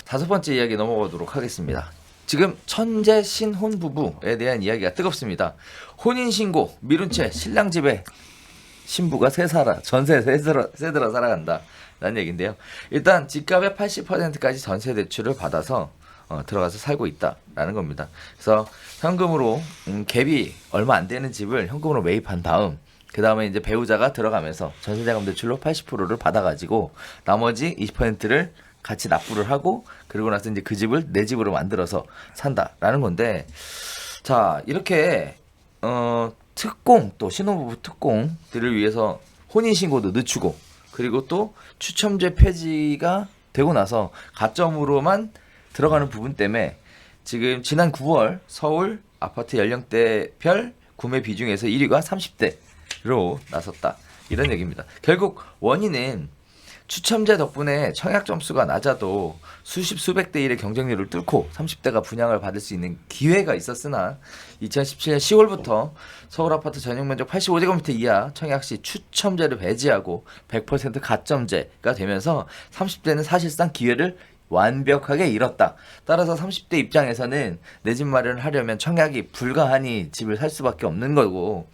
다섯 번째 이야기 넘어가도록 하겠습니다. 지금 천재 신혼 부부에 대한 이야기가 뜨겁습니다. 혼인신고 미룬 채 신랑 집에 신부가 전세 세들어 살아간다 라는 얘기인데요. 일단 집값의 80%까지 전세 대출을 받아서 들어가서 살고 있다라는 겁니다. 그래서 현금으로 갭이 얼마 안 되는 집을 현금으로 매입한 다음 그 다음에 이제 배우자가 들어가면서 전세자금 대출로 80%를 받아가지고 나머지 20%를 같이 납부를 하고 그리고 나서 이제 그 집을 내 집으로 만들어서 산다라는 건데, 자 이렇게 특공 또 신혼부부 특공들을 위해서 혼인신고도 늦추고 그리고 또 추첨제 폐지가 되고 나서 가점으로만 들어가는 부분 때문에 지금 지난 9월 서울 아파트 연령대별 구매 비중에서 1위가 30대로 나섰다 이런 얘기입니다. 결국 원인은 추첨제 덕분에 청약 점수가 낮아도 수백 대 1의 경쟁률을 뚫고 30대가 분양을 받을 수 있는 기회가 있었으나 2017년 10월부터 서울 아파트 전용 면적 85제곱미터 이하 청약 시 추첨제를 배제하고 100% 가점제가 되면서 30대는 사실상 기회를 완벽하게 잃었다. 따라서 30대 입장에서는 내 집 마련을 하려면 청약이 불가하니 집을 살 수밖에 없는 거고,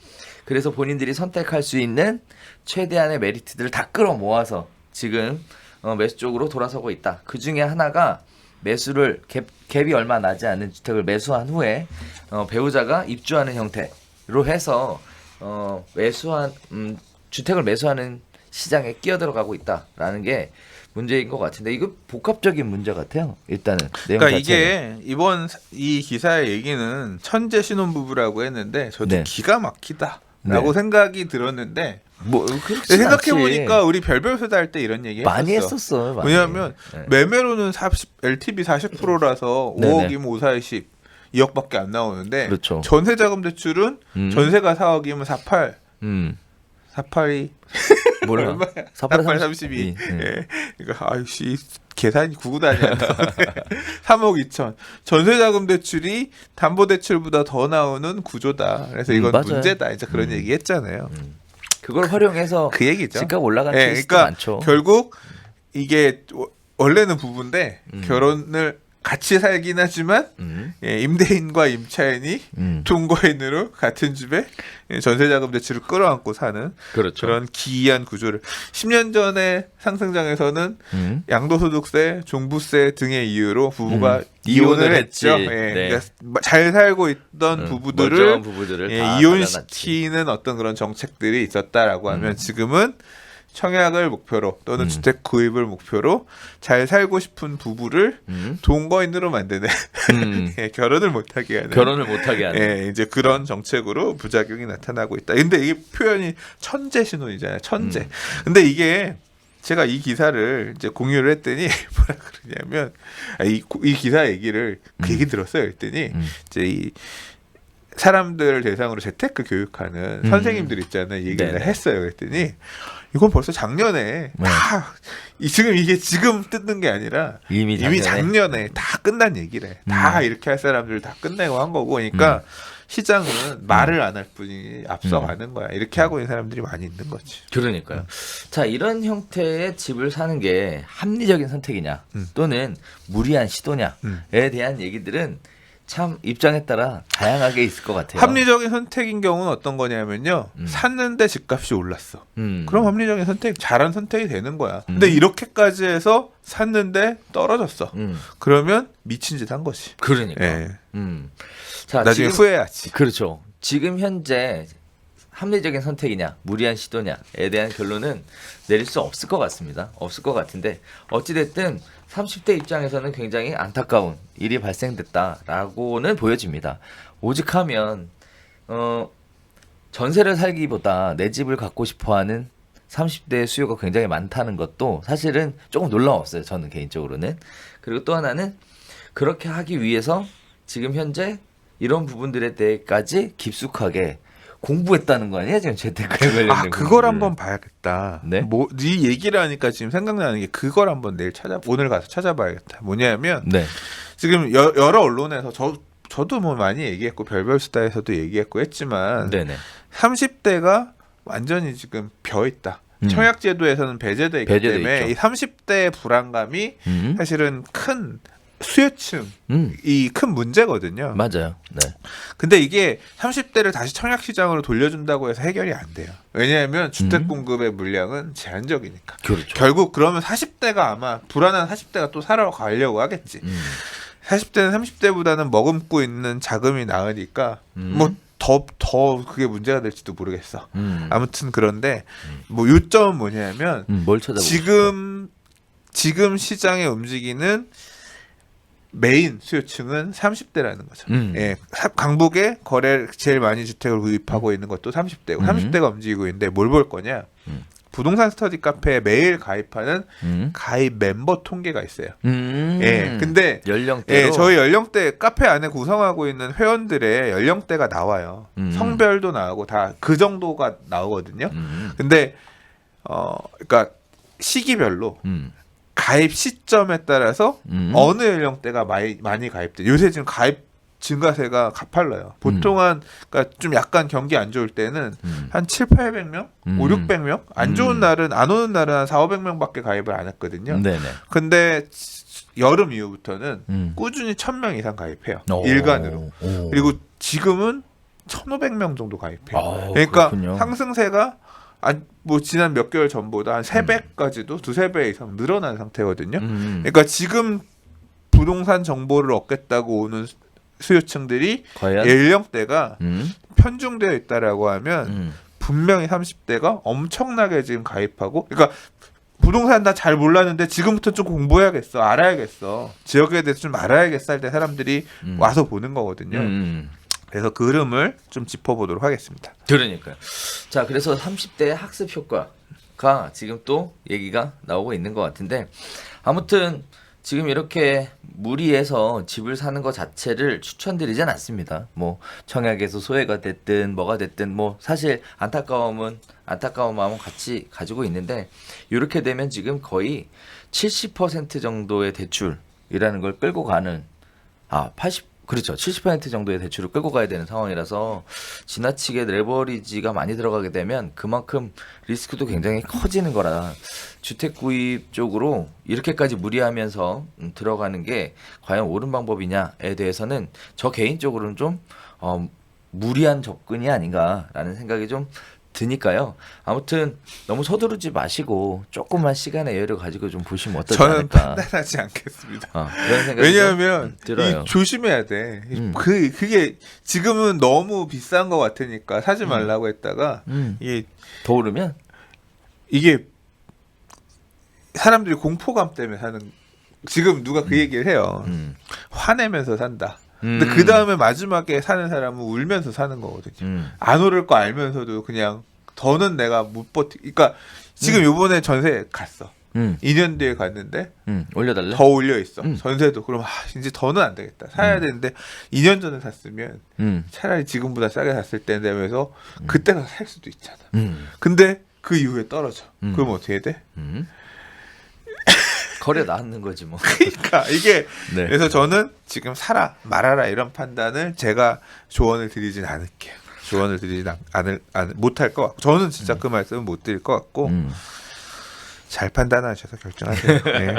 그래서 본인들이 선택할 수 있는 최대한의 메리트들을 다 끌어모아서 지금 매수 쪽으로 돌아서고 있다. 그 중에 하나가 매수를 갭이 얼마 나지 않은 주택을 매수한 후에 배우자가 입주하는 형태로 해서 주택을 매수하는 시장에 끼어들어가고 있다라는 게 문제인 것 같은데, 이거 복합적인 문제 같아요. 일단은 내용 그러니까 자체는. 이게 이번 이 기사의 얘기는 천재 신혼부부라고 했는데 저도 네. 기가 막히다라고 네. 생각이 들었는데 뭐 생각해 보니까 우리 별별 수다 할 때 이런 얘기 많이 했었어. 했었어요. 많이. 왜냐하면 네. 매매로는 LTV 40%라서 네네. 5억이면 5, 4, 20 2억밖에 안 나오는데 그렇죠. 전세자금 대출은 전세가 4억이면 48 482 몰라. 얼마야? 48, 32. 네. 예. 그러니까 아이씨 계산이 구구단이 안 나오네. 3억 2천. 전세자금 대출이 담보대출보다 더 나오는 구조다. 그래서 이건 맞아요. 문제다. 이제 그런 얘기 했잖아요. 그걸 활용해서 그 얘기죠. 집값 올라간 예, 케이스도 그러니까 많죠. 결국 이게 원래는 부부인데 결혼을 같이 살긴 하지만 예, 임대인과 임차인이 동거인으로 같은 집에 전세자금 대출을 끌어안고 사는 그렇죠. 그런 기이한 구조를 10년 전에 상승장에서는 양도소득세, 종부세 등의 이유로 부부가 이혼을 했죠. 예, 네. 그러니까 잘 살고 있던 부부들을 멀쩡한 부부들을 예, 다 이혼시키는 어떤 그런 정책들이 있었다라고 하면 지금은 청약을 목표로 또는 주택 구입을 목표로 잘 살고 싶은 부부를 동거인으로 만드는 예, 결혼을 못하게 하는 결혼을 못하게 하는. 예, 이제 그런 정책으로 부작용이 나타나고 있다. 근데 이게 표현이 천재 신혼이잖아요. 천재. 근데 이게 제가 이 기사를 이제 공유를 했더니 뭐라 그러냐면 이 기사 얘기를 그 얘기 들었어요. 그랬더니 이제 이 사람들을 대상으로 재테크 교육하는 선생님들 있잖아요. 얘기를 네네. 했어요. 그랬더니 이건 벌써 작년에 다 지금 이게 지금 뜯는 게 아니라 이미 작년에 다 끝난 얘기래. 다 이렇게 할 사람들 다 끝내고 한 거고, 그러니까 시장은 말을 안 할 뿐이 앞서가는 거야. 이렇게 하고 있는 사람들이 많이 있는 거지. 그러니까요. 자, 이런 형태의 집을 사는 게 합리적인 선택이냐 또는 무리한 시도냐에 대한 얘기들은 참 입장에 따라 다양하게 있을 것 같아요. 합리적인 선택인 경우는 어떤 거냐면요. 샀는데 집값이 올랐어. 그럼 합리적인 선택, 잘한 선택이 되는 거야. 근데 이렇게까지 해서 샀는데 떨어졌어. 그러면 미친 짓 한 거지. 그러니까. 예. 자, 나중에 지금, 후회하지. 그렇죠. 지금 현재 합리적인 선택이냐 무리한 시도냐에 대한 결론은 내릴 수 없을 것 같습니다. 없을 것 같은데 어찌됐든 30대 입장에서는 굉장히 안타까운 일이 발생됐다라고는 보여집니다. 오직하면 전세를 살기보다 내 집을 갖고 싶어하는 30대의 수요가 굉장히 많다는 것도 사실은 조금 놀라웠어요. 저는 개인적으로는. 그리고 또 하나는 그렇게 하기 위해서 지금 현재 이런 부분들에 대해까지 깊숙하게 공부했다는 거 아니에요? 지금 재테크에 관련된 아, 그걸 부분들을. 한번 봐야겠다. 네? 네 얘기를 하니까 지금 생각나는 게 그걸 한번 오늘 가서 찾아봐야겠다. 뭐냐면 네. 지금 여러 언론에서 저도 뭐 많이 얘기했고 별별 수다에서도 얘기했고 했지만 네네. 30대가 완전히 지금 벼 있다. 청약제도에서는 배제돼 있기 배제돼 때문에 있죠. 이 30대 불안감이 사실은 큰 수요층이 큰 문제거든요. 맞아요. 네. 근데 이게 30대를 다시 청약 시장으로 돌려준다고 해서 해결이 안 돼요. 왜냐하면 주택 공급의 물량은 제한적이니까. 그렇죠. 결국 그러면 40대가 아마 불안한 40대가 또 살아 가려고 하겠지. 40대는 30대보다는 머금고 있는 자금이 나으니까 뭐 더 그게 문제가 될지도 모르겠어. 아무튼 그런데 뭐 요점은 뭐냐면 뭘 찾아보고 지금 시장에 움직이는 메인 수요층은 30대라는 거죠. 예, 강북에 거래 제일 많이 주택을 구입하고 있는 것도 30대고 30대가 움직이고 있는데 뭘 볼 거냐? 부동산 스터디 카페에 매일 가입하는 가입 멤버 통계가 있어요. 예, 근데 연령대로 예, 저희 연령대 카페 안에 구성하고 있는 회원들의 연령대가 나와요. 성별도 나오고 다 그 정도가 나오거든요. 근데 그러니까 시기별로 가입 시점에 따라서 어느 연령대가 많이 가입돼. 요새 지금 가입 증가세가 가팔라요. 보통은 그러니까 좀 약간 경기 안 좋을 때는 한 7, 800명, 5, 600명, 안 좋은 날은 안 오는 날은 한 4, 500명밖에 가입을 안 했거든요. 네네. 근데 여름 이후부터는 꾸준히 1000명 이상 가입해요. 일간으로. 그리고 지금은 1500명 정도 가입해요. 그러니까 그렇군요. 상승세가 뭐 지난 몇 개월 전보다 한 3배까지도 두세 배 이상 늘어난 상태거든요. 그러니까 지금 부동산 정보를 얻겠다고 오는 수요층들이 과연 연령대가 편중되어 있다라고 하면 분명히 30대가 엄청나게 지금 가입하고, 그러니까 부동산 나 잘 몰랐는데 지금부터 좀 공부해야겠어, 알아야겠어, 지역에 대해서 좀 알아야겠어 할 때 사람들이 와서 보는 거거든요. 그래서 그 흐름을 좀 짚어보도록 하겠습니다. 그러니까요. 자, 그래서 30대 학습 효과가 지금 또 얘기가 나오고 있는 것 같은데, 아무튼 지금 이렇게 무리해서 집을 사는 것 자체를 추천드리진 않습니다. 뭐 청약에서 소외가 됐든 뭐가 됐든 뭐 사실 안타까운 마음은 같이 가지고 있는데, 이렇게 되면 지금 거의 70% 정도의 대출이라는 걸 끌고 가는, 그렇죠. 70% 정도의 대출을 끌고 가야 되는 상황이라서 지나치게 레버리지가 많이 들어가게 되면 그만큼 리스크도 굉장히 커지는 거라, 주택 구입 쪽으로 이렇게까지 무리하면서 들어가는 게 과연 옳은 방법이냐에 대해서는 저 개인적으로는 좀 무리한 접근이 아닌가라는 생각이 좀 드니까요. 아무튼 너무 서두르지 마시고 조금만 시간의 여유를 가지고 좀 보시면 어떠지 저는 않을까. 판단하지 않겠습니다. 그런 생각이 왜냐하면 들어요. 조심해야 돼. 그게 지금은 너무 비싼 것 같으니까 사지 말라고 했다가 이게 더 오르면 이게 사람들이 공포감 때문에 사는, 지금 누가 그 얘기를 해요. 화내면서 산다. 근데 그 다음에 마지막에 사는 사람은 울면서 사는 거거든요. 안 오를 거 알면서도 그냥 더는 내가 못 그러니까 지금 요번에 전세 갔어. 2년 뒤에 갔는데 올려달래? 더 올려 있어. 전세도. 그럼 이제 더는 안 되겠다. 사야 되는데 2년 전에 샀으면 차라리 지금보다 싸게 샀을 텐데 하면서 그때가 살 수도 있잖아. 근데 그 이후에 떨어져. 그럼 어떻게 돼? 거래 나왔는 거지 뭐. 그러니까 이게 네. 그래서 저는 지금 사라 말아라 이런 판단을 제가 조언을 드리진 않을게요. 조언을 드리진 못할 것 같고, 저는 진짜 그 말씀은 못 드릴 것 같고 잘 판단하셔서 결정하세요. 네.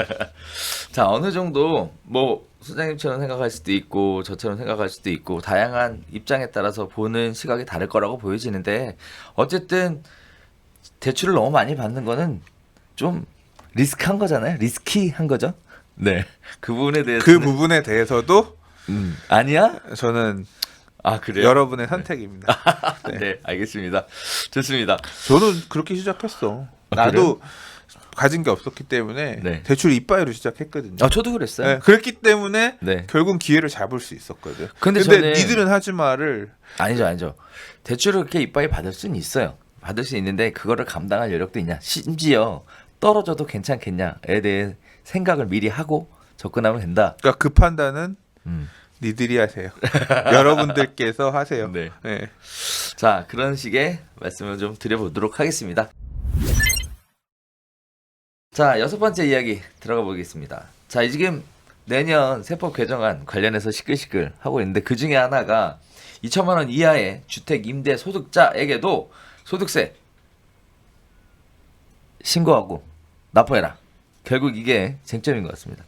자, 어느 정도 뭐 소장님처럼 생각할 수도 있고 저처럼 생각할 수도 있고 다양한 입장에 따라서 보는 시각이 다를 거라고 보여지는데, 어쨌든 대출을 너무 많이 받는 거는 좀 리스크한 거잖아요. 리스키한 거죠. 네. 그 부분에 대해서도 아니야? 저는 그래요? 여러분의 선택입니다. 네, 알겠습니다. 좋습니다. 저는 그렇게 시작했어. 나도 가진 게 없었기 때문에 네. 대출 이빠이로 시작했거든요. 저도 그랬어요. 네, 그랬기 때문에 네. 결국 기회를 잡을 수 있었거든. 근데 저는 니들은 하지 말을. 아니죠. 대출을 그렇게 이빠이 받을 수는 있어요. 받을 수 있는데 그거를 감당할 여력도 있냐? 심지어 떨어져도 괜찮겠냐에 대해 생각을 미리 하고 접근하면 된다. 그러니까 그 판단은 니들이 하세요. 여러분들께서 하세요. 네. 네. 자, 그런 식의 말씀을 좀 드려보도록 하겠습니다. 자, 6번째 이야기 들어가 보겠습니다. 자, 지금 내년 세법 개정안 관련해서 시끌시끌 하고 있는데, 그 중에 하나가 2천만 원 이하의 주택 임대 소득자에게도 소득세 신고하고 납부해라. 결국 이게 쟁점인 것 같습니다.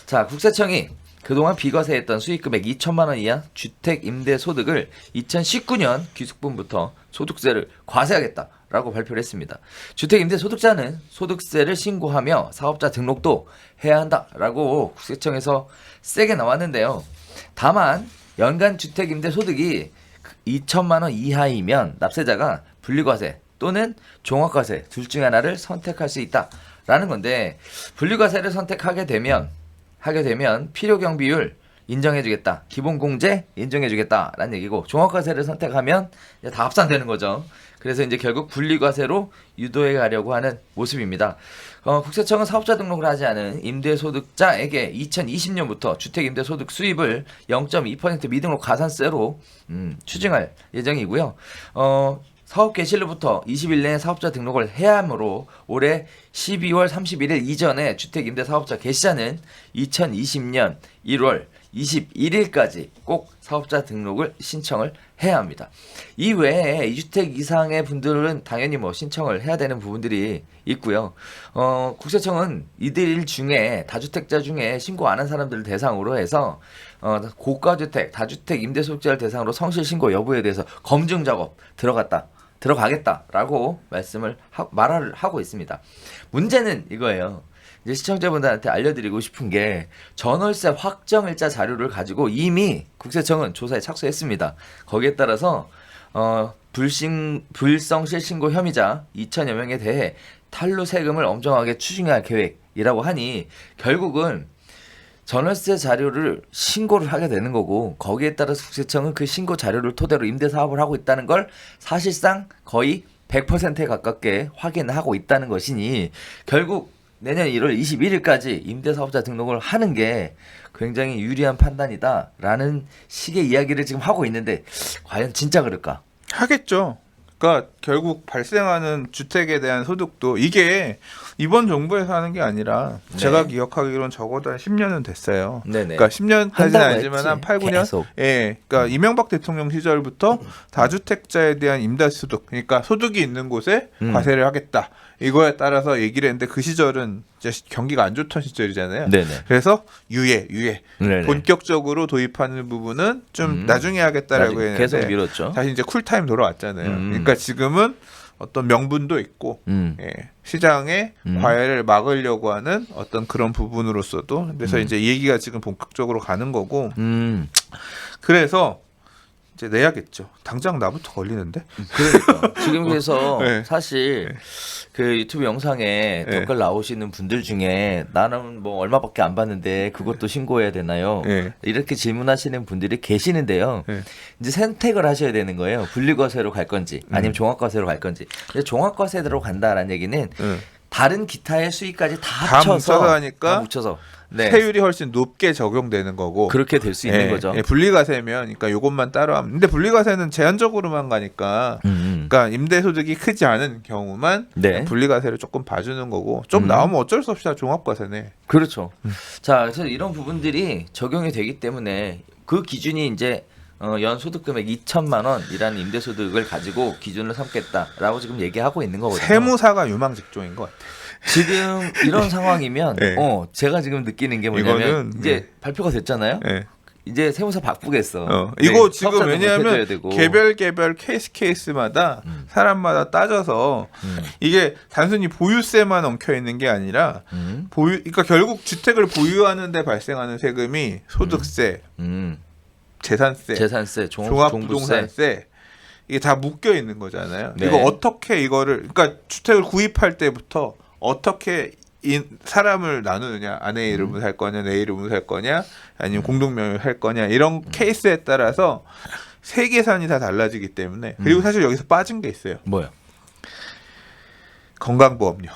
자, 국세청이 그동안 비과세했던 수익금액 2천만 원 이하 주택 임대 소득을 2019년 귀속분부터 소득세를 과세하겠다라고 발표를 했습니다. 주택 임대 소득자는 소득세를 신고하며 사업자 등록도 해야 한다라고 국세청에서 세게 나왔는데요. 다만 연간 주택 임대 소득이 2천만 원 이하이면 납세자가 분리과세 또는 종합과세 둘 중에 하나를 선택할 수 있다라는 건데, 분리과세를 선택하게 되면 필요경비율 인정해주겠다, 기본공제 인정해주겠다라는 얘기고, 종합과세를 선택하면 이제 다 합산되는 거죠. 그래서 이제 결국 분리과세로 유도해 가려고 하는 모습입니다. 국세청은 사업자 등록을 하지 않은 임대소득자에게 2020년부터 주택임대소득 수입을 0.2% 미등록 가산세로 추징할 예정이고요. 사업 개시일로부터 20일 내에 사업자 등록을 해야 하므로 올해 12월 31일 이전에 주택임대사업자 개시자는 2020년 1월 21일까지 꼭 사업자 등록을 신청을 해야 합니다. 이 외에 2주택 이상의 분들은 당연히 뭐 신청을 해야 되는 부분들이 있고요. 국세청은 이들 중에 다주택자 중에 신고 안 한 사람들을 대상으로 해서 고가주택, 다주택 임대소득자를 대상으로 성실 신고 여부에 대해서 검증 작업 들어가겠다라고 말을 하고 있습니다. 문제는 이거예요. 이제 시청자분들한테 알려드리고 싶은 게, 전월세 확정일자 자료를 가지고 이미 국세청은 조사에 착수했습니다. 거기에 따라서 불성실 신고 혐의자 2천여 명에 대해 탈루 세금을 엄정하게 추징할 계획이라고 하니, 결국은 전월세 자료를 신고를 하게 되는 거고, 거기에 따라서 국세청은 그 신고 자료를 토대로 임대 사업을 하고 있다는 걸 사실상 거의 100%에 가깝게 확인하고 있다는 것이니, 결국 내년 1월 21일까지 임대사업자 등록을 하는 게 굉장히 유리한 판단이다라는 식의 이야기를 지금 하고 있는데, 과연 진짜 그럴까? 하겠죠. 그러니까 결국 발생하는 주택에 대한 소득도 이게 이번 정부에서 하는 게 아니라, 네. 제가 기억하기로는 적어도 한 10년은 됐어요. 네네. 그러니까 10년까지는 한다고 아니지만 했지. 한 8, 9년? 계속. 예. 그러니까 이명박 대통령 시절부터 다주택자에 대한 임대소득, 그러니까 소득이 있는 곳에 과세를 하겠다. 이거에 따라서 얘기를 했는데, 그 시절은 이제 경기가 안 좋던 시절이잖아요. 네네. 그래서 유예. 네네. 본격적으로 도입하는 부분은 좀 나중에 하겠다라고 나중에 했는데, 계속 미뤘죠. 다시 이제 쿨타임 돌아왔잖아요. 그러니까 지금은 어떤 명분도 있고, 예, 시장의 과열을 막으려고 하는 어떤 그런 부분으로서도, 그래서 이제 이 얘기가 지금 본격적으로 가는 거고, 그래서 이제 내야겠죠. 당장 나부터 걸리는데. 그러니까 지금 그래서 네. 사실 그 유튜브 영상에 네. 댓글 나오시는 분들 중에, 나는 뭐 얼마밖에 안 받는데 그것도 신고해야 되나요? 네. 이렇게 질문하시는 분들이 계시는데요. 네. 이제 선택을 하셔야 되는 거예요. 분리과세로 갈 건지 아니면 종합과세로 갈 건지. 근데 종합과세로 간다라는 얘기는 다른 기타의 수익까지 다 다 합쳐서 뭉쳐서 하니까 다 뭉쳐서 네. 세율이 훨씬 높게 적용되는 거고, 그렇게 될 수 있는 거죠. 예, 분리과세면, 그러니까 요것만 따로 하면, 근데 분리과세는 제한적으로만 가니까, 그러니까 임대소득이 크지 않은 경우만 네. 분리과세를 조금 봐주는 거고, 좀 나오면 어쩔 수 없이 다 종합과세네. 그렇죠. 자, 그래서 이런 부분들이 적용이 되기 때문에 그 기준이 이제 연 소득금액 2천만 원이라는 임대소득을 가지고 기준을 삼겠다라고 지금 얘기하고 있는 거거든요. 세무사가 유망 직종인 것 같아. 지금 이런 상황이면 네. 제가 지금 느끼는 게 뭐냐면, 이거는, 이제 발표가 됐잖아요. 네. 이제 세무사 바꾸겠어. 이거 네, 지금 사업자 왜냐하면 등록해줘야 되고. 개별 케이스마다 사람마다 따져서 이게 단순히 보유세만 엉켜 있는 게 아니라, 그러니까 결국 주택을 보유하는데 발생하는 세금이 소득세, 재산세, 종합부동산세, 이게 다 묶여 있는 거잖아요. 네. 이거 어떻게 이거를, 그러니까 주택을 구입할 때부터 어떻게 사람을 나누느냐, 아내 이름으로 살 거냐, 내 이름으로 살 거냐, 아니면 공동명의로 할 거냐, 이런 케이스에 따라서 세계산이 다 달라지기 때문에. 그리고 사실 여기서 빠진 게 있어요. 뭐요? 건강보험료.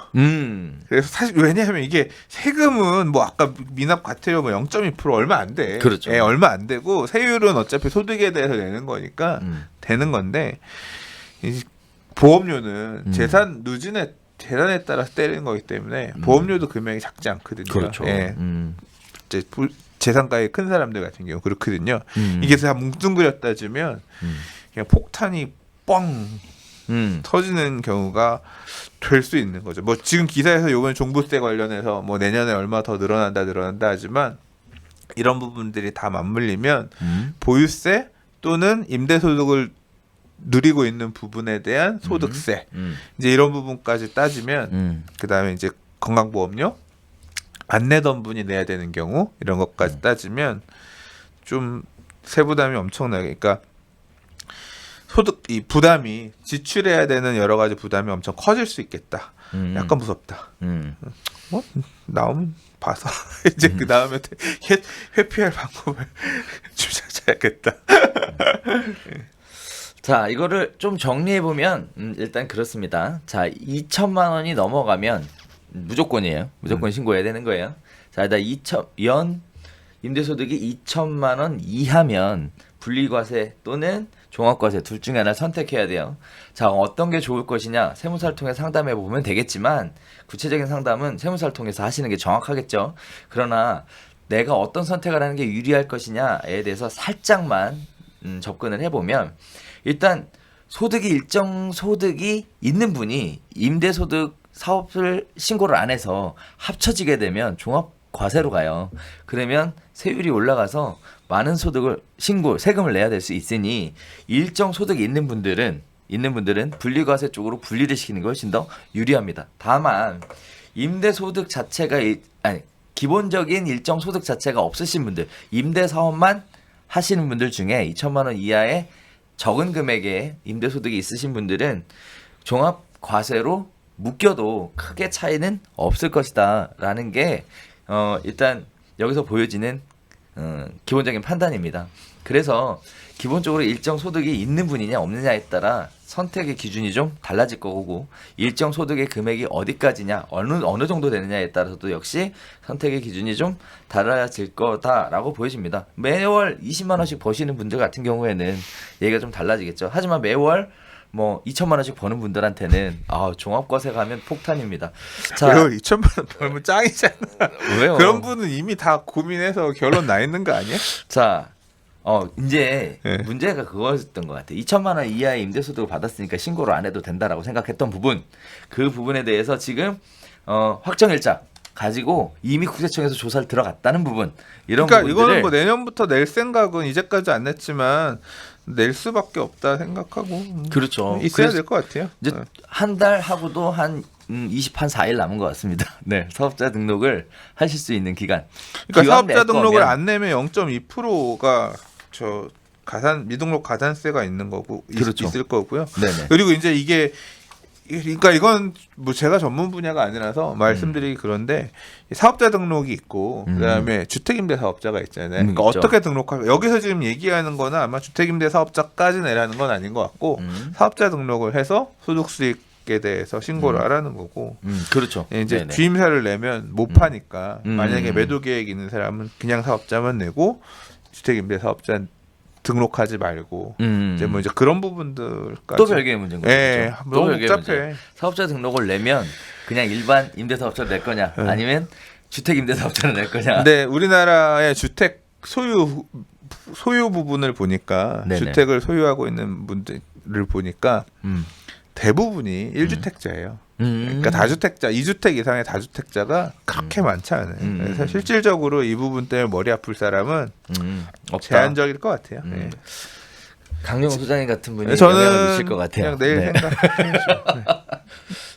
그래서 사실 왜냐하면 이게 세금은 뭐 아까 미납 과태료 뭐 0.2% 얼마 안 돼. 그렇죠. 예, 얼마 안 되고, 세율은 어차피 소득에 대해서 내는 거니까 되는 건데, 이 보험료는 재산에 따라서 때리는 거기 때문에 보험료도 금액이 작지 않거든요. 그렇죠. 예. 이제 재산가액이 큰 사람들 같은 경우 그렇거든요. 이게 다 뭉뚱그렸 따지면 그냥 폭탄이 뻥 터지는 경우가 될 수 있는 거죠. 뭐 지금 기사에서 요번 종부세 관련해서 뭐 내년에 얼마 더 늘어난다 하지만 이런 부분들이 다 맞물리면 보유세 또는 임대소득을 누리고 있는 부분에 대한 소득세 이제 이런 부분까지 따지면 그다음에 이제 건강보험료 안 내던 분이 내야 되는 경우 이런 것까지 따지면 좀 세부담이 엄청나게 그러니까 소득 이 부담이 지출해야 되는 여러 가지 부담이 엄청 커질 수 있겠다. 약간 무섭다. 뭐 나오면 봐서 이제 그 다음에 회피할 방법을 좀 찾아야겠다. 자, 이거를 좀 정리해 보면 일단 그렇습니다. 자, 2천만 원이 넘어가면 무조건이에요. 무조건 신고해야 되는 거예요. 자, 일단 연 임대소득이 2천만 원 이하면 분리과세 또는 종합과세 둘 중에 하나를 선택해야 돼요. 자, 어떤 게 좋을 것이냐 세무사를 통해 상담해 보면 되겠지만 구체적인 상담은 세무사를 통해서 하시는 게 정확하겠죠. 그러나 내가 어떤 선택을 하는 게 유리할 것이냐에 대해서 살짝만 접근을 해보면 일단 일정 소득이 있는 분이 임대소득 사업을 신고를 안 해서 합쳐지게 되면 종합과세로 가요. 그러면 세율이 올라가서 많은 소득을 세금을 내야 될 수 있으니 일정 소득이 있는 분들은 분리과세 쪽으로 분리를 시키는 게 훨씬 더 유리합니다. 다만 임대소득 자체가 기본적인 일정 소득 자체가 없으신 분들, 임대 사업만 하시는 분들 중에 2천만 원 이하의 적은 금액의 임대소득이 있으신 분들은 종합과세로 묶여도 크게 차이는 없을 것이다라는 게 일단 여기서 보여지는 기본적인 판단입니다. 그래서 기본적으로 일정 소득이 있는 분이냐 없느냐에 따라 선택의 기준이 좀 달라질 거고 일정 소득의 금액이 어디까지냐 어느 정도 되느냐에 따라서도 역시 선택의 기준이 좀 달라질 거다라고 보여집니다. 매월 20만 원씩 버시는 분들 같은 경우에는 얘기가 좀 달라지겠죠. 하지만 매월 뭐 2천만 원씩 버는 분들한테는 종합과세 가면 폭탄입니다. 자, 매월 2천만 원 벌면 짱이잖아. 왜요? 그런 분은 이미 다 고민해서 결론 나 있는 거 아니야? 자, 이제 네. 문제가 그거였던 것 같아. 2천만 원 이하의 임대소득을 받았으니까 신고를 안 해도 된다라고 생각했던 부분, 그 부분에 대해서 지금 확정일자 가지고 이미 국세청에서 조사를 들어갔다는 부분, 이런 그러니까 부분들을 이거는 뭐 내년부터 낼 생각은 이제까지 안 냈지만 낼 수밖에 없다 생각하고 그렇죠. 있어야 그래서 될 것 같아요. 이제 한 달 하고도 한 24일 남은 것 같습니다. 네, 사업자 등록을 하실 수 있는 기간. 그러니까 기왕 낼 사업자 등록을 거면 안 내면 0.2%가 저 미등록 가산세가 있는 거고 그렇죠. 있을 거고요. 네네. 그리고 이제 이게 그러니까 이건 뭐 제가 전문 분야가 아니라서 말씀드리기 그런데 사업자 등록이 있고 그다음에 주택임대사업자가 있잖아요. 그러니까 있죠. 어떻게 등록할 여기서 지금 얘기하는 거는 아마 주택임대사업자까지 내라는 건 아닌 것 같고 사업자 등록을 해서 소득수익에 대해서 신고를 하라는 거고 그렇죠. 이제 네네. 주임사를 내면 못 파니까 만약에 음. 매도 계획 있는 사람은 그냥 사업자만 내고 주택임대사업자 등록하지 말고 이제 뭐 이제 그런 부분들까지 또 별개의 문제인 거죠. 예, 그렇죠? 너무 별개의 복잡해. 문제. 사업자 등록을 내면 그냥 일반 임대사업자를 낼 거냐, 아니면 주택 임대사업자를 낼 거냐. 근데 우리나라의 주택 소유 부분을 보니까 네네. 주택을 소유하고 있는 분들을 보니까 대부분이 1주택자예요. 그러니까 다주택자, 2주택 이상의 다주택자가 그렇게 많지 않아요. 그래서 실질적으로 이 부분 때문에 머리 아플 사람은 없다. 제한적일 것 같아요. 예. 강용호 소장님 같은 분이 저는 영향을 미칠 것 같아요. 그냥 내일 네. 생각해야죠.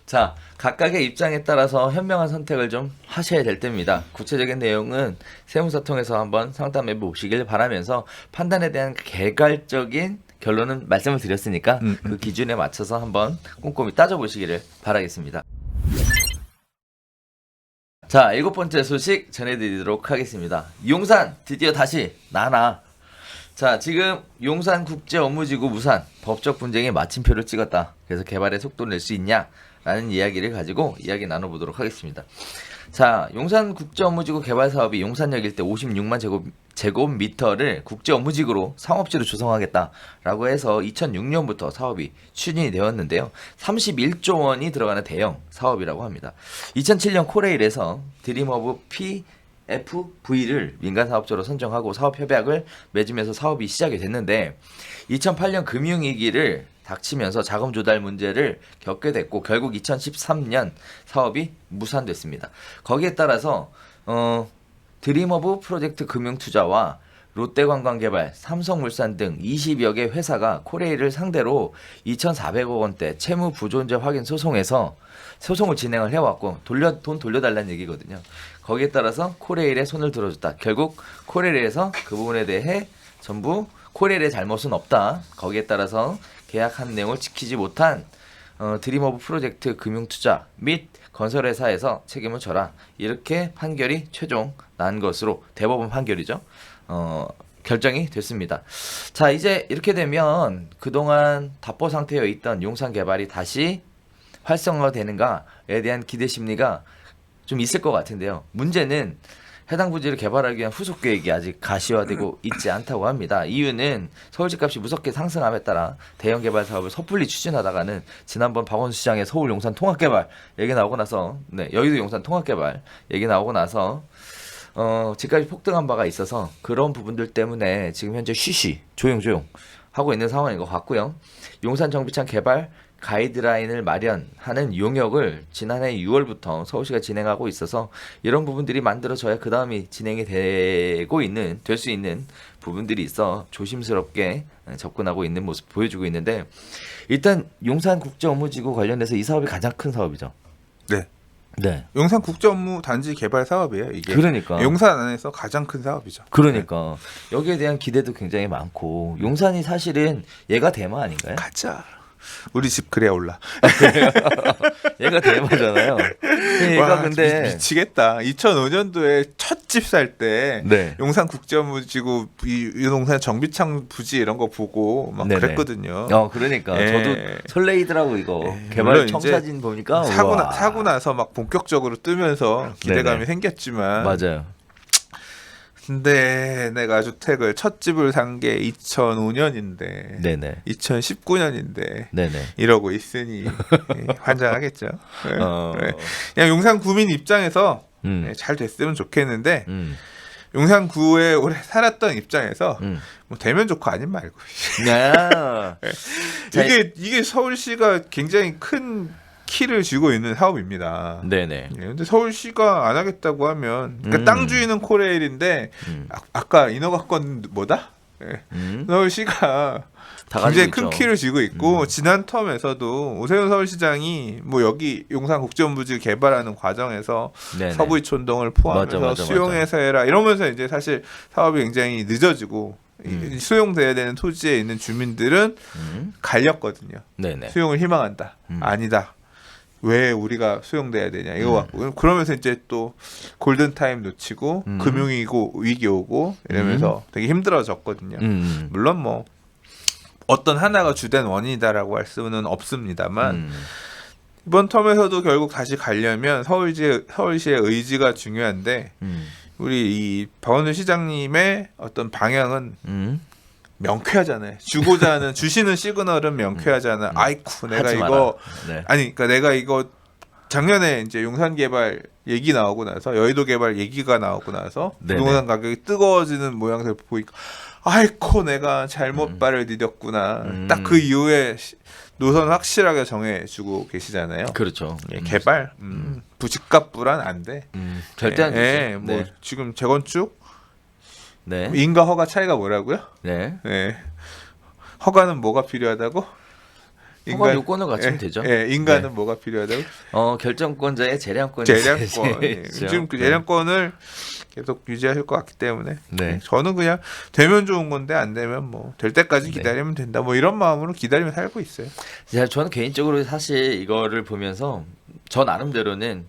자, 각각의 입장에 따라서 현명한 선택을 좀 하셔야 될 때입니다. 구체적인 내용은 세무사 통해서 한번 상담해 보시길 바라면서 판단에 대한 개괄적인 결론은 말씀을 드렸으니까 그 기준에 맞춰서 한번 꼼꼼히 따져보시기를 바라겠습니다. 자, 7번째 소식 전해드리도록 하겠습니다. 용산 드디어 다시 나나. 자, 지금 용산국제업무지구 무산 법적 분쟁에 마침표를 찍었다. 그래서 개발에 속도를 낼 수 있냐? 라는 이야기를 가지고 이야기 나눠보도록 하겠습니다. 자, 용산국제업무지구 개발 사업이 용산역 일대 56만 제곱미터를 국제업무지구로 상업지로 조성하겠다라고 해서 2006년부터 사업이 추진이 되었는데요. 31조 원이 들어가는 대형 사업이라고 합니다. 2007년 코레일에서 드림허브 PFV를 민간 사업자로 선정하고 사업 협약을 맺으면서 사업이 시작이 됐는데 2008년 금융위기를 닥치면서 자금 조달 문제를 겪게 됐고 결국 2013년 사업이 무산됐습니다. 거기에 따라서 드림오브 프로젝트 금융투자와 롯데관광개발, 삼성물산 등 20여 개 회사가 코레일을 상대로 2,400억 원대 채무 부존재 확인 소송을 진행을 해왔고 돈 돌려달라는 얘기거든요. 거기에 따라서 코레일에 손을 들어줬다. 결국 코레일에서 그 부분에 대해 전부 코레일의 잘못은 없다. 거기에 따라서 계약한 내용을 지키지 못한 드림오브 프로젝트 금융투자 및 건설회사에서 책임을 져라. 이렇게 판결이 최종 난 것으로 대법원 판결이죠. 결정이 됐습니다. 자, 이제 이렇게 되면 그동안 답보 상태에 있던 용산개발이 다시 활성화되는가에 대한 기대 심리가 좀 있을 것 같은데요. 문제는 해당 부지를 개발하기 위한 후속 계획이 아직 가시화되고 있지 않다고 합니다. 이유는 서울집값이 무섭게 상승함에 따라 대형 개발 사업을 섣불리 추진하다가는 지난번 박원순 시장의 서울 용산 통합개발 얘기 나오고 나서 여의도 용산 통합개발 얘기 나오고 나서 집값이 폭등한 바가 있어서 그런 부분들 때문에 지금 현재 조용 하고 있는 상황인 것 같고요. 용산 정비창 개발 가이드라인을 마련하는 용역을 지난해 6월부터 서울시가 진행하고 있어서 이런 부분들이 만들어져야 그 다음이 진행이 될 수 있는 부분들이 있어 조심스럽게 접근하고 있는 모습 보여주고 있는데 일단 용산국제업무지구 관련해서 이 사업이 가장 큰 사업이죠. 네. 용산 국제업무단지 개발 사업이에요. 이게 그러니까 용산 안에서 가장 큰 사업이죠. 그러니까 여기에 대한 기대도 굉장히 많고 용산이 사실은 얘가 대마 아닌가요? 가자. 우리 집 그래야 올라. 얘가 대마잖아요. 얘가 와, 근데 미치겠다. 2005년도에 첫 집 살 때 네. 용산 국제업무지구 이 용산 정비창 부지 이런 거 보고 막 네네. 그랬거든요. 그러니까 예. 저도 설레이더라고 이거 개발 물론 청사진 보니까 사고 나서 막 본격적으로 뜨면서 기대감이 네네. 생겼지만 맞아요. 근데 내가 주택을 첫 집을 산 게 2005년인데 네네. 2019년인데 네네. 이러고 있으니 환장하겠죠. 네. 네. 그냥 용산 구민 입장에서 잘 됐으면 좋겠는데 용산구에 오래 살았던 입장에서 뭐 되면 좋고 아니면 말고. 야. 이게 서울시가 굉장히 큰 키를 쥐고 있는 사업입니다. 네네. 근데 서울시가 안 하겠다고 하면 그러니까 땅 주인은 코레일인데 아까 인허가권 뭐다? 서울시가 굉장히 큰 키를 쥐고 있고 지난 텀에서도 오세훈 서울시장이 뭐 여기 용산 국제업무지 개발하는 과정에서 네네. 서부이촌동을 포함해서 맞아. 수용해서 해라 이러면서 이제 사실 사업이 굉장히 늦어지고 수용돼야 되는 토지에 있는 주민들은 갈렸거든요. 네네. 수용을 희망한다. 아니다. 왜 우리가 수용돼야 되냐 이거 갖고 그러면서 이제 또 골든 타임 놓치고 금융위고 위기 오고 이러면서 되게 힘들어졌거든요. 물론 뭐 어떤 하나가 주된 원인이다라고 할 수는 없습니다만 이번 텀에서도 결국 다시 가려면 서울시의 의지가 중요한데 우리 이 박원순 시장님의 어떤 방향은 명쾌하잖아요. 주고자 하는 주시는 시그널은 명쾌하잖아. 아이쿠 내가 이거 네. 아니 그러니까 내가 이거 작년에 이제 용산 개발 얘기 나오고 나서 여의도 개발 얘기가 나오고 나서 네네. 부동산 가격이 뜨거워지는 모양새를 보니까 아이코 내가 잘못 발을 디뎠구나. 딱 그 이후에 노선 확실하게 정해주고 계시잖아요. 그렇죠. 개발 부집값 불안 안 돼. 절대 안 예, 되죠. 뭐 네. 지금 재건축 네. 인가 허가 차이가 뭐라고요? 네. 네. 허가는 뭐가 필요하다고? 허가 요건을 갖추면 되죠. 인가는 네. 뭐가 필요하다고? 결정권자의 재량권이 재량권. 있죠. 지금 그 재량권을 계속 유지하실 것 같기 때문에 네. 저는 그냥 되면 좋은 건데 안 되면 뭐 될 때까지 네. 기다리면 된다. 뭐 이런 마음으로 기다리며 살고 있어요. 저는 개인적으로 사실 이거를 보면서 저 나름대로는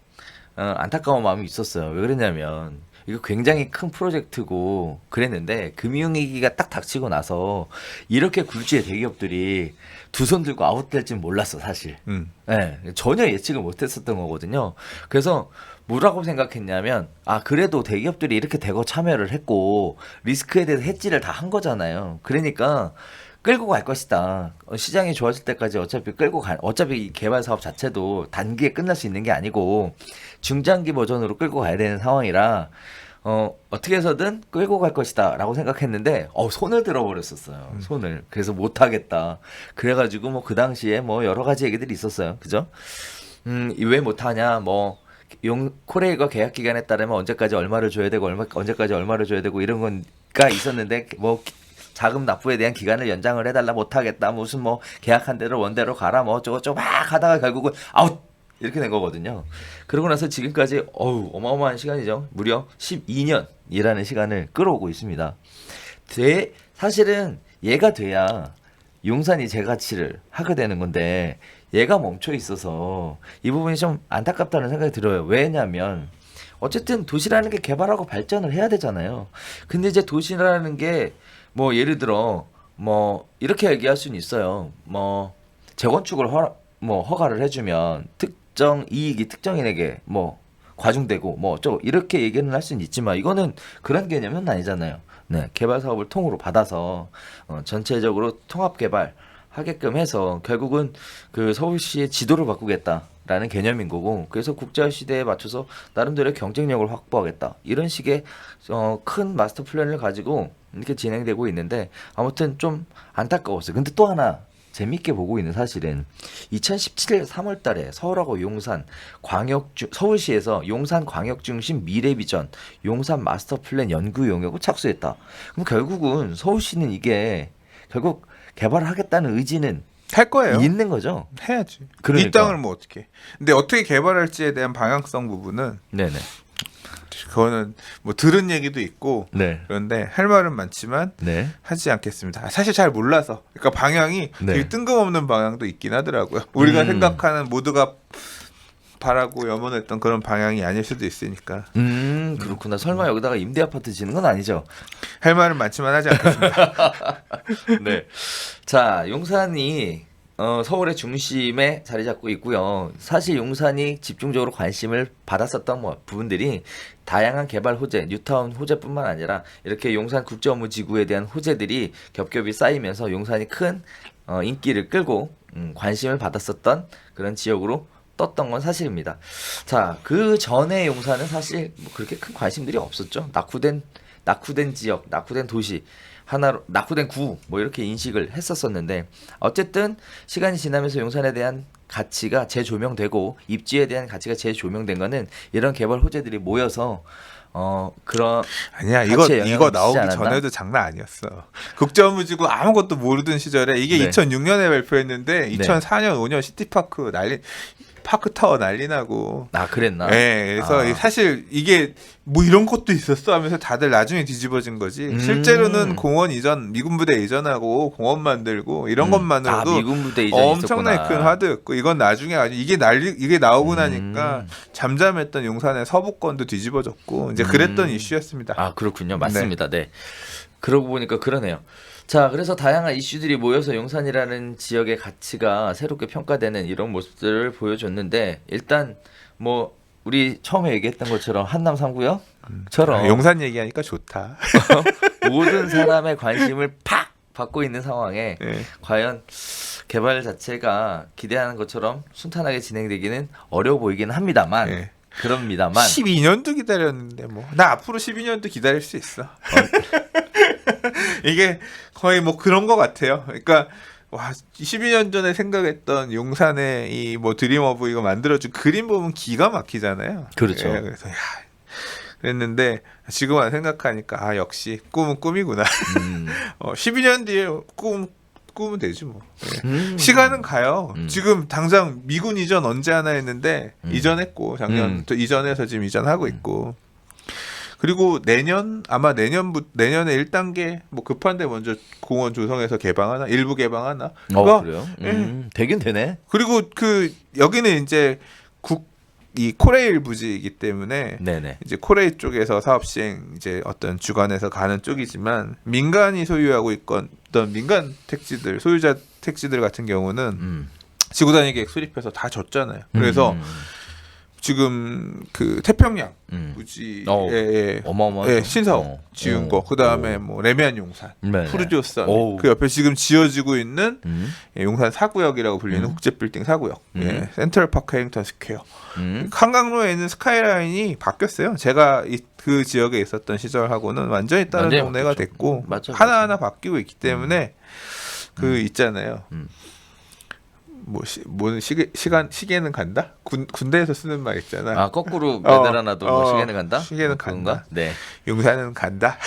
안타까운 마음이 있었어요. 왜 그랬냐면 이거 굉장히 큰 프로젝트고 그랬는데 금융위기가 딱 닥치고 나서 이렇게 굴지의 대기업들이 두 손 들고 아웃될지는 몰랐어 사실. 네, 전혀 예측을 못했었던 거거든요. 그래서 뭐라고 생각했냐면 그래도 대기업들이 이렇게 대거 참여를 했고 리스크에 대해서 해지를 다 한 거잖아요. 그러니까 끌고 갈 것이다. 시장이 좋아질 때까지 어차피 이 개발 사업 자체도 단기에 끝날 수 있는 게 아니고 중장기 버전으로 끌고 가야 되는 상황이라 어떻게 해서든 끌고 갈 것이다라고 생각했는데 손을 들어버렸었어요. 손을. 그래서 못 하겠다. 그래가지고 뭐 그 당시에 뭐 여러 가지 얘기들이 있었어요. 그죠? 왜 못하냐 뭐 코레일과 계약 기간에 따르면 언제까지 얼마를 줘야 되고 언제까지 얼마를 줘야 되고 이런 건가 있었는데 뭐 자금 납부에 대한 기간을 연장을 해달라 못하겠다 무슨 뭐 계약한 대로 원대로 가라 뭐 어쩌고저쩌고 막 하다가 결국은 아웃 이렇게 된 거거든요. 그러고 나서 지금까지 어마어마한 시간이죠. 무려 12년이라는 시간을 끌어오고 있습니다. 사실은 얘가 돼야 용산이 재가치를 하게 되는 건데 얘가 멈춰 있어서 이 부분이 좀 안타깝다는 생각이 들어요. 왜냐면 어쨌든 도시라는 게 개발하고 발전을 해야 되잖아요. 근데 이제 도시라는 게 뭐 예를 들어 뭐 이렇게 얘기할 수는 있어요. 뭐 재건축을 허가를 해주면 특정 이익이 특정인에게 뭐 과중되고 뭐 어쩌고 이렇게 얘기는 할 수는 있지만 이거는 그런 개념은 아니잖아요. 네, 개발 사업을 통으로 받아서 전체적으로 통합 개발 하게끔 해서 결국은 그 서울시의 지도를 바꾸겠다라는 개념인 거고 그래서 국제화 시대에 맞춰서 나름대로의 경쟁력을 확보하겠다 이런 식의 큰 마스터 플랜을 가지고 이렇게 진행되고 있는데 아무튼 좀 안타까웠어요. 근데 또 하나 재밌게 보고 있는 사실은 2017년 3월 달에 서울하고 용산 서울시에서 용산 광역중심 미래비전 용산 마스터 플랜 연구 용역을 착수했다. 그럼 결국은 서울시는 이게 결국 개발을 하겠다는 의지는 할 거예요. 있는 거죠. 해야지. 그러니까. 이 땅을 뭐 어떻게? 근데 어떻게 개발할지에 대한 방향성 부분은 네네. 그거는 뭐 들은 얘기도 있고 네. 그런데 할 말은 많지만 네. 하지 않겠습니다. 사실 잘 몰라서. 그러니까 방향이 네. 되게 뜬금없는 방향도 있긴 하더라고요. 우리가 생각하는 모두가 바라고 염원했던 그런 방향이 아닐 수도 있으니까. 그렇구나. 설마 여기다가 임대 아파트 지는 건 아니죠? 할 말은 많지만 하지 않겠습니다. 네. 자, 용산이 서울의 중심에 자리 잡고 있고요. 사실 용산이 집중적으로 관심을 받았었던 부분들이 다양한 개발 호재, 뉴타운 호재뿐만 아니라 이렇게 용산 국제업무지구에 대한 호재들이 겹겹이 쌓이면서 용산이 큰 인기를 끌고 관심을 받았었던 그런 지역으로 떴던 건 사실입니다. 자, 그 전에 용산은 사실 뭐 그렇게 큰 관심들이 없었죠. 낙후된 지역, 낙후된 도시, 하나로 낙후된 구 뭐 이렇게 인식을 했었었는데 어쨌든 시간이 지나면서 용산에 대한 가치가 재조명되고 입지에 대한 가치가 재조명된 거는 이런 개발 호재들이 모여서 그런 아니야 가치에 이거 영향을 미치지 나오기 않았나? 전에도 장난 아니었어. 국제업무지구 아무것도 모르던 시절에 이게 네. 2006년에 발표했는데 네. 2004년 5년 시티파크 파크타워 난리 나고. 아, 그랬나? 네, 그래서 사실 이게 뭐 이런 것도 있었어 하면서 다들 나중에 뒤집어진 거지. 실제로는 공원 이전, 미군 부대 이전하고 공원 만들고 이런 것만으로도 미군 부대 이전이 엄청나게 있었구나. 큰 화두였고 이건 나중에 아주 이게 나오고 나니까 잠잠했던 용산의 서부권도 뒤집어졌고 이제 그랬던 이슈였습니다. 아, 그렇군요. 맞습니다. 네. 그러고 보니까 그러네요. 자, 그래서 다양한 이슈들이 모여서 용산이라는 지역의 가치가 새롭게 평가되는 이런 모습들을 보여줬는데 일단 뭐 우리 처음에 얘기했던 것처럼 한남 3구역처럼 용산 얘기하니까 좋다. 모든 사람의 관심을 팍 받고 있는 상황에 네. 과연 개발 자체가 기대하는 것처럼 순탄하게 진행되기는 어려워 보이기는 합니다만 네. 그럽니다만 12년도 기다렸는데 뭐 나 앞으로 12년도 기다릴 수 있어. 이게 거의 뭐 그런 것 같아요. 그러니까 와 12년 전에 생각했던 용산의 이 뭐 드림어브 이거 만들어준 그림 보면 기가 막히잖아요. 그렇죠. 예, 그래서 야 그랬는데 지금 와 생각하니까 아 역시 꿈은 꿈이구나. 12년 뒤에 꾸면 되지 뭐. 예. 시간은 가요. 지금 당장 미군 이전 언제 하나 했는데 이전했고 작년 또 이전해서 지금 이전하고 있고. 그리고 아마 내년에 1단계 뭐 급한데 먼저 공원 조성해서 개방하나 일부 개방하나. 그래요? 예. 되긴 되네. 그리고 여기는 이제 이 코레일 부지이기 때문에 네네. 이제 코레일 쪽에서 사업 시행 이제 어떤 주관에서 가는 쪽이지만 민간이 소유하고 있던 민간 택지들 소유자 택지들 같은 경우는 지구단위 계획 수립해서 다 줬잖아요. 그래서 지금 그 태평양 어. 무지에 어마어마하죠. 신사옥 지은 거, 그 다음에 뭐 레미안 용산, 네. 푸르지오산, 오. 그 옆에 지금 지어지고 있는 용산 사구역이라고 불리는 음. 국제빌딩 사구역, 센트럴파크 해링턴 스퀘어. 음. 한강로에 있는 스카이라인이 바뀌었어요. 제가 그 지역에 있었던 시절하고는 완전히 다른 완전히 동네가 바뀌었죠. 됐고 맞아, 하나하나 바뀌고 있기 때문에 그 있잖아요. 음. 뭐 시계는 간다? 군대에서 쓰는 말 있잖아. 아 거꾸로 매달아놔도 뭐 시계는 간다? 시계는 그건가? 간다. 네. 용산은 간다.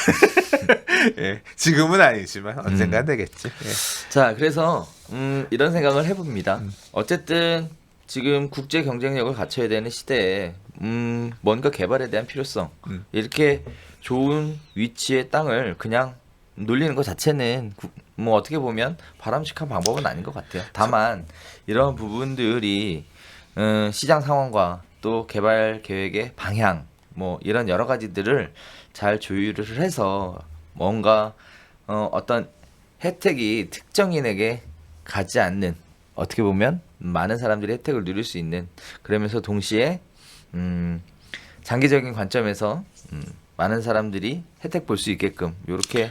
예, 지금은 아니지만 언젠가 되겠지. 예. 자, 그래서 이런 생각을 해봅니다. 어쨌든 지금 국제 경쟁력을 갖춰야 되는 시대에 뭔가 개발에 대한 필요성, 이렇게 좋은 위치의 땅을 그냥 놀리는 것 자체는 뭐 어떻게 보면 바람직한 방법은 아닌 것 같아요. 다만 이런 부분들이 시장 상황과 또 개발 계획의 방향, 뭐 이런 여러 가지들을 잘 조율을 해서 뭔가 어떤 혜택이 특정인에게 가지 않는, 어떻게 보면 많은 사람들이 혜택을 누릴 수 있는, 그러면서 동시에 장기적인 관점에서 많은 사람들이 혜택 볼 수 있게끔 이렇게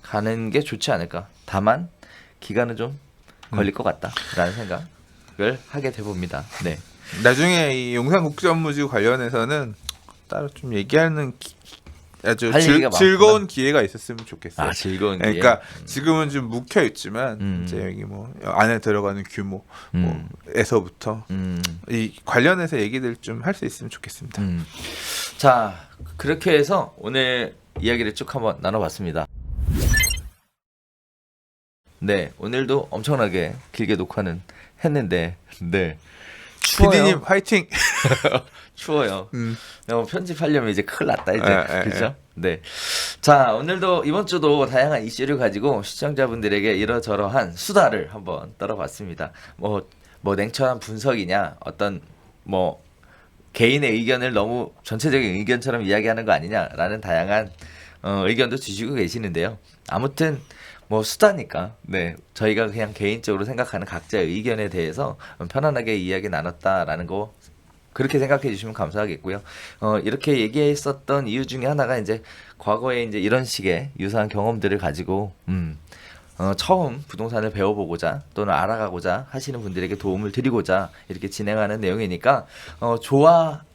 가는 게 좋지 않을까. 다만 기간은 좀 걸릴 것 같다라는 생각을 하게 돼 봅니다. 네. 나중에 이 용산국제업무지구 관련해서는 따로 좀 얘기하는 아주 할 얘기가 즐거운 많구나. 기회가 있었으면 좋겠어요. 아, 즐거운 기회. 그러니까 지금은 좀 묵혀 있지만 이제 여기 뭐 안에 들어가는 규모 뭐에서부터 이 관련해서 얘기들 좀 할 수 있으면 좋겠습니다. 자, 그렇게 해서 오늘 이야기를 쭉 한번 나눠봤습니다. 네, 오늘도 엄청나게 길게 녹화는 했는데, 네. 추워요. PD님 화이팅. 추워요. 편집하려면 이제 큰일 났다, 이제. 에. 그죠? 네. 자, 오늘도, 이번 주도 다양한 이슈를 가지고 시청자분들에게 이러저러한 수다를 한번 떨어봤습니다. 뭐 냉철한 분석이냐, 어떤, 개인의 의견을 너무 전체적인 의견처럼 이야기하는 거 아니냐라는 다양한 의견도 주시고 계시는데요. 아무튼, 수다니까, 네, 저희가 그냥 개인적으로 생각하는 각자의 의견에 대해서 편안하게 이야기 나눴다라는 거, 그렇게 생각해 주시면 감사하겠고요. 이렇게 얘기했었던 이유 중에 하나가 이제 과거에 이제 이런 식의 유사한 경험들을 가지고, 처음 부동산을 배워보고자 또는 알아가고자 하시는 분들에게 도움을 드리고자 이렇게 진행하는 내용이니까,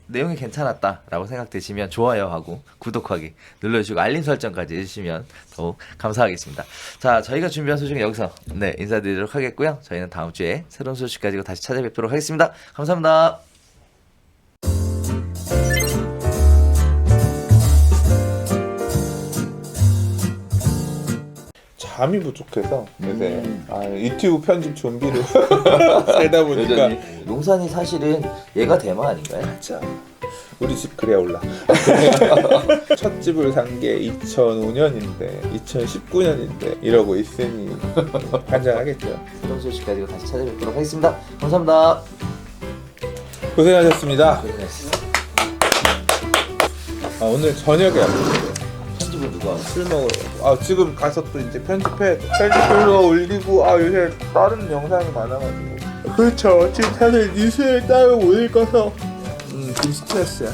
내용이 괜찮았다라고 생각되시면 좋아요하고 구독하기 눌러주시고 알림 설정까지 해주시면 더욱 감사하겠습니다. 자, 저희가 준비한 소식은 여기서 인사드리도록 하겠고요. 저희는 다음 주에 새로운 소식 가지고 다시 찾아뵙도록 하겠습니다. 감사합니다. 잠이 부족해서 요새 유튜브 편집 좀비로 살다 보니까 용산이 사실은 얘가 대마 아닌가요? 진짜 우리 집 그래야 올라. 첫 집을 산 게 2005년인데 2019년인데 이러고 있으니 환장하겠죠. 새로운 소식 가지고 다시 찾아뵙도록 하겠습니다. 감사합니다. 고생하셨습니다. 고생하셨습니다. 오늘 저녁에 왔어요. 편집은 누가 하세요? 술 먹으러. 지금 가서 또 이제 편집해서 올리고 요새 다른 영상이 많아가지고. 그렇죠. 지금 다들 뉴스를 따로 못 읽어서 좀 스트레스야.